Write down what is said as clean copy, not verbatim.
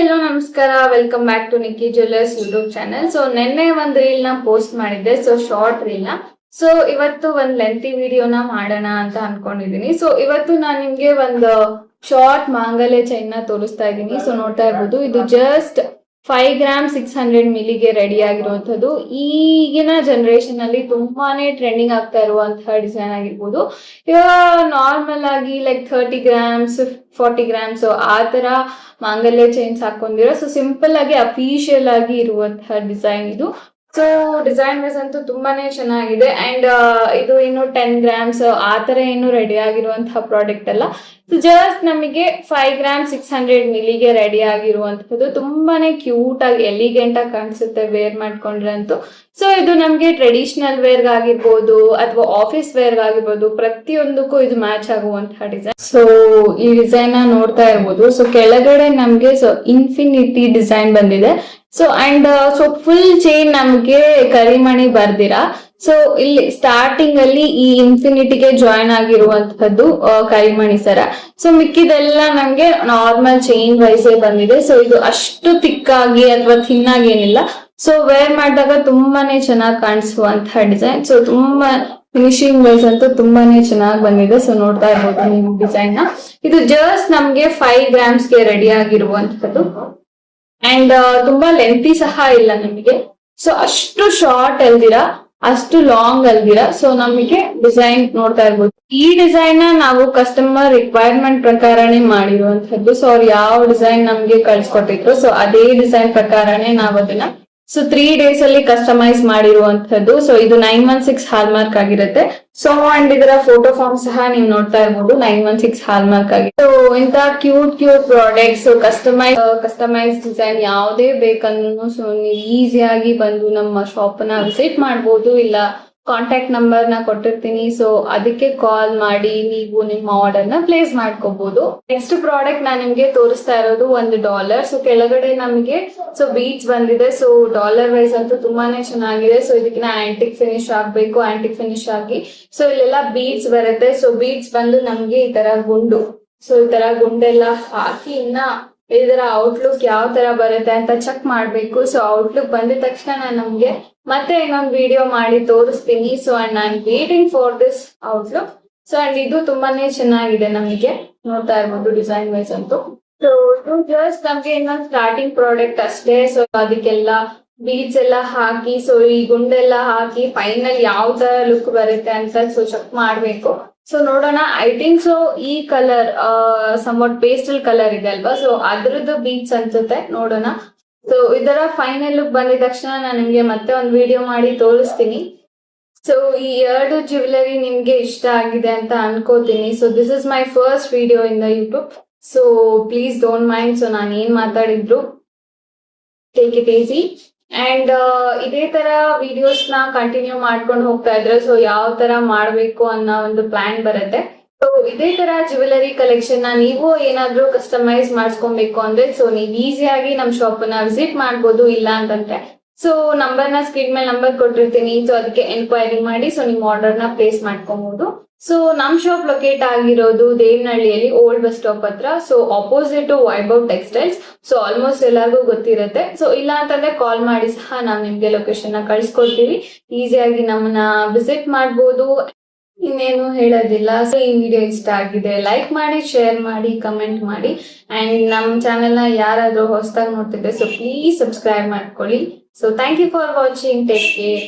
Hello ನಮಸ್ಕಾರ, welcome back to Nikki jewellers YouTube channel. So ನಿನ್ನೆ ಒಂದು ರೀಲ್ ನ ಪೋಸ್ಟ್ ಮಾಡಿದ್ದೆ, ಸೊ ಶಾರ್ಟ್ ರೀಲ್ ನ. ಸೊ ಇವತ್ತು ಒಂದು ಲೆಂತಿ ವಿಡಿಯೋನ ಮಾಡೋಣ ಅಂತ ಅನ್ಕೊಂಡಿದೀನಿ. ಸೊ ಇವತ್ತು ನಾನು ನಿಮ್ಗೆ ಒಂದು ಶಾರ್ಟ್ ಮಾಂಗಲ್ಯ ಚೈನ್ ನ ತೋರಿಸ್ತಾ ಇದ್ದೀನಿ. ಸೊ ನೋಡ್ತಾ ಇರ್ಬೋದು, ಇದು ಜಸ್ಟ್ 5 ಗ್ರಾಮ್ 600 ಮಿಲಿಗೆ ರೆಡಿ ಆಗಿರುವಂತದ್ದು. ಈಗಿನ ಜನರೇಷನ್ ಅಲ್ಲಿ ತುಂಬಾನೇ ಟ್ರೆಂಡಿಂಗ್ ಆಗ್ತಾ ಇರುವಂತಹ ಡಿಸೈನ್ ಆಗಿರ್ಬೋದು. ಇವಾಗ ನಾರ್ಮಲ್ ಆಗಿ ಲೈಕ್ 30 ಗ್ರಾಮ್ಸ್ 40 ಗ್ರಾಮ್ಸ್ ಆ ತರ ಮಾಂಗಲ್ಯ ಚೈನ್ಸ್ ಹಾಕೊಂಡಿರೋ. ಸೊ ಸಿಂಪಲ್ ಆಗಿ ಅಫಿಷಿಯಲ್ ಆಗಿ ಇರುವಂತಹ ಡಿಸೈನ್ ಇದು. ಸೊ ಡಿಸೈನ್ ವೈಸ್ ಅಂತೂ ತುಂಬಾನೇ ಚೆನ್ನಾಗಿದೆ. ಅಂಡ್ ಇದು ಇನ್ನು 10 ಗ್ರಾಮ್ಸ್ ಆ ತರ ಏನು ರೆಡಿ ಆಗಿರುವಂತಹ ಪ್ರಾಡಕ್ಟ್ ಅಲ್ಲ. ಜಸ್ಟ್ ನಮಗೆ 5 ಗ್ರಾಮ್ 600 ಮಿಲಿಗೆ ರೆಡಿ ಆಗಿರುವಂತದ್ದು. ತುಂಬಾನೇ ಕ್ಯೂಟ್ ಆಗಿ ಎಲಿಗೆಂಟ್ ಆಗಿ ಕಾಣಿಸುತ್ತೆ ವೇರ್ ಮಾಡ್ಕೊಂಡ್ರೆ ಅಂತೂ. ಸೊ ಇದು ನಮ್ಗೆ ಟ್ರೆಡಿಷನಲ್ ವೇರ್ ಆಗಿರ್ಬೋದು ಅಥವಾ ಆಫೀಸ್ ವೇರ್ ಆಗಿರ್ಬೋದು, ಪ್ರತಿಯೊಂದಕ್ಕೂ ಇದು ಮ್ಯಾಚ್ ಆಗುವಂತಹ ಡಿಸೈನ್. ಸೊ ಈ ಡಿಸೈನ್ ನ ನೋಡ್ತಾ ಇರ್ಬೋದು. ಸೊ ಕೆಳಗಡೆ ನಮ್ಗೆ ಇನ್ಫಿನಿಟಿ ಡಿಸೈನ್ ಬಂದಿದೆ. So and so full chain ನಮ್ಗೆ ಕರಿಮಣಿ ಬರ್ದಿರಾ. ಸೊ ಇಲ್ಲಿ ಸ್ಟಾರ್ಟಿಂಗ್ ಅಲ್ಲಿ ಈ ಇನ್ಫಿನಿಟಿಗೆ ಜಾಯಿನ್ ಆಗಿರುವಂತದ್ದು ಕರಿಮಣಿ ಸರ. ಸೊ ಮಿಕ್ಕಿದೆಲ್ಲ ನಮ್ಗೆ ನಾರ್ಮಲ್ ಚೈನ್ ವೈಸ್ ಬಂದಿದೆ. ಸೊ ಇದು ಅಷ್ಟು ತಿಕ್ಕಾಗಿ ಅಥವಾ ಥಿನ್ನಾಗಿ ಏನಿಲ್ಲ. ಸೊ ವೇರ್ ಮಾಡಿದಾಗ ತುಂಬಾನೇ ಚೆನ್ನಾಗಿ ಕಾಣಿಸುವಂತಹ ಡಿಸೈನ್. ಸೊ ತುಂಬಾ ಫಿನಿಶಿಂಗ್ ವೈಸ್ ಅಂತೂ ತುಂಬಾನೇ ಚೆನ್ನಾಗಿ ಬಂದಿದೆ. ಸೊ ನೋಡ್ತಾ ಇರ್ಬೋದು ನೀವು ಡಿಸೈನ್ ನ. ಇದು ಜಸ್ಟ್ ನಮ್ಗೆ 5 ಗ್ರಾಮ್ಸ್ಗೆ ರೆಡಿ ಆಗಿರುವಂತದ್ದು. ಅಂಡ್ ತುಂಬಾ ಲೆಂತಿ ಸಹ ಇಲ್ಲ ನಮಗೆ. ಸೊ ಅಷ್ಟು ಶಾರ್ಟ್ ಅಲ್ದಿರಾ, ಅಷ್ಟು ಲಾಂಗ್ ಅಲ್ದಿರಾ. ಸೊ ನಮಗೆ ಡಿಸೈನ್ ನೋಡ್ತಾ ಇರ್ಬೋದು. ಈ ಡಿಸೈನ್ ನ ನಾವು ಕಸ್ಟಮರ್ ರಿಕ್ವೈರ್ಮೆಂಟ್ ಪ್ರಕಾರನೇ ಮಾಡಿರುವಂತದ್ದು. ಸೊ ಅವ್ರು ಯಾವ ಡಿಸೈನ್ ನಮ್ಗೆ ಕಳ್ಸಿಕೊಟ್ಟಿದ್ರು, ಸೊ ಅದೇ ಡಿಸೈನ್ ಪ್ರಕಾರನೇ ನಾವು ಅದನ್ನ 3 ಡೇಸ್ ಅಲ್ಲಿ ಕಸ್ಟಮೈಸ್ ಮಾಡಿರುವಂತದ್ದು. ಸೊ ಇದು 916 ಹಾಲ್ ಮಾರ್ಕ್ ಆಗಿರುತ್ತೆ. ಸೊ ಅಂಡ್ ಇದರ ಫೋಟೋ ಫಾರ್ಮ್ ಸಹ ನೀವು ನೋಡ್ತಾ ಇರ್ಬೋದು, 916 ಹಾಲ್ ಮಾರ್ಕ್ ಆಗಿದೆ. ಸೊ ಇಂತ ಕ್ಯೂಟ್ ಪ್ರಾಡಕ್ಟ್ಸ್, ಕಸ್ಟಮೈಸ್ ಡಿಸೈನ್ ಯಾವುದೇ ಬೇಕಂದ್ರೂ ಸೊ ನೀವು ಈಸಿಯಾಗಿ ಬಂದು ನಮ್ಮ ಶಾಪ್ ನ ವಿಸಿಟ್ ಮಾಡ್ಬೋದು. ಇಲ್ಲ ಕಾಂಟ್ಯಾಕ್ಟ್ ನಂಬರ್ ನ ಕೊಟ್ಟಿರ್ತೀನಿ. ಸೊ ಅದಕ್ಕೆ ಕಾಲ್ ಮಾಡಿ ನೀವು ನಿಮ್ಮ ಆರ್ಡರ್ ನ ಪ್ಲೇಸ್ ಮಾಡ್ಕೋಬಹುದು. ನೆಕ್ಸ್ಟ್ ಪ್ರಾಡಕ್ಟ್ ನಾನು ನಿಮ್ಗೆ ತೋರಿಸ್ತಾ ಇರೋದು $1. ಸೊ ಕೆಳಗಡೆ ನಮಗೆ ಸೊ ಬೀಡ್ಸ್ ಬಂದಿದೆ. ಸೊ ಡಾಲರ್ ವೈಸ್ ಅಂತೂ ತುಂಬಾನೇ ಚೆನ್ನಾಗಿದೆ. ಸೊ ಇದಕ್ಕೆ ಆಂಟಿಕ್ ಫಿನಿಶ್ ಆಗ್ಬೇಕು. ಆಂಟಿಕ್ ಫಿನಿಶ್ ಆಗಿ ಸೊ ಇಲ್ಲೆಲ್ಲ ಬೀಡ್ಸ್ ಬರುತ್ತೆ. ಸೊ ಬೀಡ್ಸ್ ಬಂದು ನಮ್ಗೆ ಈ ತರ ಗುಂಡು, ಸೊ ಈ ತರ ಗುಂಡೆಲ್ಲ ಹಾಕಿ ಇನ್ನ ಇದರ ಔಟ್ಲುಕ್ ಯಾವ ತರ ಬರುತ್ತೆ ಅಂತ ಚೆಕ್ ಮಾಡ್ಬೇಕು. ಸೊ ಔಟ್ಲುಕ್ ಬಂದಿದ ತಕ್ಷಣ ನಾನು ನಮ್ಗೆ ಮತ್ತೆ ಇನ್ನೊಂದು ವಿಡಿಯೋ ಮಾಡಿ ತೋರಿಸ್ತೀನಿ. ಸೊ ಅಂಡ್ ನಾನು waiting for this outlook. So and ಇದು ತುಂಬಾನೇ ಚೆನ್ನಾಗಿದೆ, ನಮಗೆ ನೋಡ್ತಾ ಇರ್ಬೋದು ಡಿಸೈನ್ ವೈಸ್ ಅಂತೂ. ಸೊ ಇದು ಜಸ್ಟ್ ನಮ್ಗೆ ಇನ್ನೊಂದು ಸ್ಟಾರ್ಟಿಂಗ್ ಪ್ರಾಡಕ್ಟ್ ಅಷ್ಟೇ. ಸೊ ಅದಕ್ಕೆಲ್ಲ ಬೀಡ್ಸ್ ಎಲ್ಲ ಹಾಕಿ, ಸೊ ಈ ಗುಂಡೆಲ್ಲ ಹಾಕಿ ಫೈನಲ್ ಯಾವ ತರ ಲುಕ್ ಬರುತ್ತೆ ಅಂತ ಸೊ ಚೆಕ್ ಮಾಡ್ಬೇಕು. ಸೊ ನೋಡೋಣ. ಐ ಥಿಂಕ್ ಸೊ ಈ ಕಲರ್ ಸಮ್ವಾಟ್ ಪೇಸ್ಟಲ್ ಕಲರ್ ಇದೆ ಅಲ್ವಾ, ಸೊ ಅದ್ರದ್ದು ಬೀಡ್ಸ್ ಅನ್ಸುತ್ತೆ. ನೋಡೋಣ. ಸೊ ಇದರ ಫೈನಲ್ ಲುಕ್ ಬಂದಿದ ತಕ್ಷಣ ನಾನು ನಿಮ್ಗೆ ಮತ್ತೆ ಒಂದು ವಿಡಿಯೋ ಮಾಡಿ ತೋರಿಸ್ತೀನಿ. ಸೊ ಈ 2 ಜ್ಯುವೆಲರಿ ನಿಮ್ಗೆ ಇಷ್ಟ ಆಗಿದೆ ಅಂತ ಅನ್ಕೋತೀನಿ. So this is my first video in the YouTube. So please don't mind. So ನಾನು ಏನ್ ಮಾತಾಡಿದ್ರು ಟೇಕ್ ಇಟ್ ಈಸಿ. ಅಂಡ್ ಇದೇ ತರ ವಿಡಿಯೋಸ್ ನ ಕಂಟಿನ್ಯೂ ಮಾಡ್ಕೊಂಡು ಹೋಗ್ತಾ ಇದ್ರೆ ಸೊ ಯಾವ ತರ ಮಾಡ್ಬೇಕು ಅನ್ನೋ ಒಂದು ಪ್ಲಾನ್ ಬರುತ್ತೆ. ಸೊ ಇದೇ ತರ ಜ್ಯುವೆಲರಿ ಕಲೆಕ್ಷನ್ ನ ನೀವು ಏನಾದ್ರೂ ಕಸ್ಟಮೈಸ್ ಮಾಡಿಸ್ಕೊಬೇಕು ಅಂದ್ರೆ ಸೊ ನೀವು ಈಸಿಯಾಗಿ ನಮ್ ಶಾಪ್ ನ ವಿಸಿಟ್ ಮಾಡ್ಬೋದು. ಇಲ್ಲ ಅಂತಂದ್ರೆ ಸೊ ನಂಬರ್ ನ ಸ್ಕ್ರೀನ್ ಮೇಲೆ ನಂಬರ್ ಕೊಟ್ಟಿರ್ತೀನಿ. ಸೊ ಅದಕ್ಕೆ ಎನ್ಕ್ವೈರಿ ಮಾಡಿ ಸೊ ನಿಮ್ ಆರ್ಡರ್ ನ ಪ್ಲೇಸ್ ಮಾಡ್ಕೊಬಹುದು. ಸೊ ನಮ್ ಶಾಪ್ ಲೊಕೇಟ್ ಆಗಿರೋದು ದೇವನಹಳ್ಳಿಯಲ್ಲಿ ಓಲ್ಡ್ ಬಸ್ ಸ್ಟಾಪ್ ಹತ್ರ. So opposite to Vaibhav textiles. So almost ಎಲ್ಲರಿಗೂ ಗೊತ್ತಿರುತ್ತೆ. ಸೊ ಇಲ್ಲ ಅಂತಂದ್ರೆ ಕಾಲ್ ಮಾಡಿ ಸಹ ನಾವು ನಿಮ್ಗೆ ಲೊಕೇಶನ್ ನ ಕಳಿಸ್ಕೊಡ್ತೀವಿ. ಈಸಿಯಾಗಿ ನಮ್ಮನ್ನ ವಿಸಿಟ್ ಮಾಡ್ಬೋದು. ಇನ್ನೇನು ಹೇಳೋದಿಲ್ಲ. ಸೊ ಈ ವಿಡಿಯೋ ಇಷ್ಟ ಆಗಿದೆ ಲೈಕ್ ಮಾಡಿ, ಶೇರ್ ಮಾಡಿ, ಕಮೆಂಟ್ ಮಾಡಿ. ಅಂಡ್ ನಮ್ಮ ಚಾನೆಲ್ ನ ಯಾರಾದ್ರೂ ಹೊಸದಾಗಿ ನೋಡ್ತಿದ್ರೆ ಸೊ ಪ್ಲೀಸ್ ಸಬ್ಸ್ಕ್ರೈಬ್ ಮಾಡ್ಕೊಳ್ಳಿ. So thank you for watching. Take care.